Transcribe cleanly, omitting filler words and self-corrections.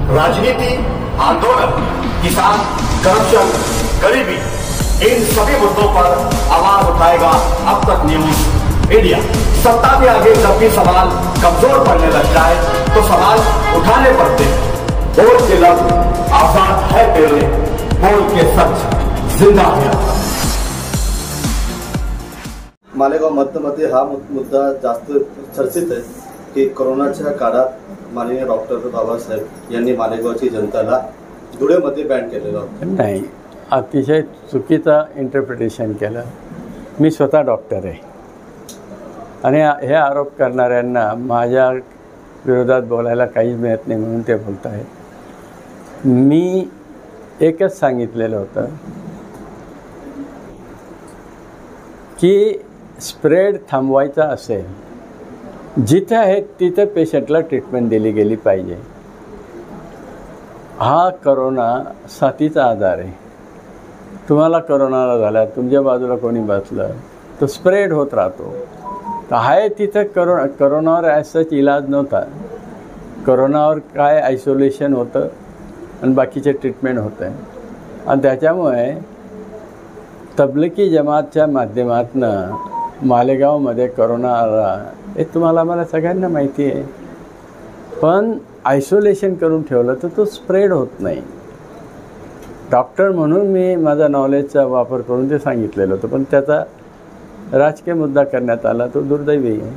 राजनीति, आंदोलन, किसान, करप्शन, गरीबी, इन सभी मुद्दों पर आवाज उठाएगा अब तक न्यूज मीडिया। सत्ता के आगे जब भी सवाल कमजोर पड़ने लग जाए तो सवाल उठाने पड़ते हैं। बोल के लफ्ज आजाद है तेरे, बोल के सच जिंदा है। मालेगाव मतमध्ये हा मुद्दा जास्त चर्चित आहे की कोरोनाच्या काळात माननीय डॉक्टर बाबासाहेब यांनी मालेगावची जनताला धुळेमध्ये बॅन केलेलं होतं। नाही, अतिशय चुकीचा इंटरप्रिटेशन केलं। मी स्वतः डॉक्टर आहे आणि हे आरोप करणाऱ्यांना माझ्या विरोधात बोलायला काहीच मिळत नाही म्हणून ते बोलत आहेत। मी एकच सांगितलेलं होतं की स्प्रेड थांबवायचा असेल जिथे आहे तिथे पेशंटला ट्रीटमेंट दिली गेली पाहिजे। हा करोना साथीचा आजार आहे। तुम्हाला करोना झाला, तुमच्या बाजूला कोणी बसलं तो स्प्रेड होत राहतो। तर आहे तिथं करोनावर ॲज इलाज नव्हता। करोनावर काय आयसोलेशन होतं आणि बाकीचे ट्रीटमेंट होतं आहे आणि त्याच्यामुळे तबलिगी जमातच्या माध्यमातून मालेगावमध्ये करोना आला हे तुम्हाला मला सगळ्यांना माहिती आहे। पण आयसोलेशन करून ठेवलं तर तो स्प्रेड होत नाही। डॉक्टर म्हणून मी माझा नॉलेजचा वापर करून ते सांगितलेलं होतं, पण त्याचा राजकीय मुद्दा करण्यात आला, तो दुर्दैवी आहे।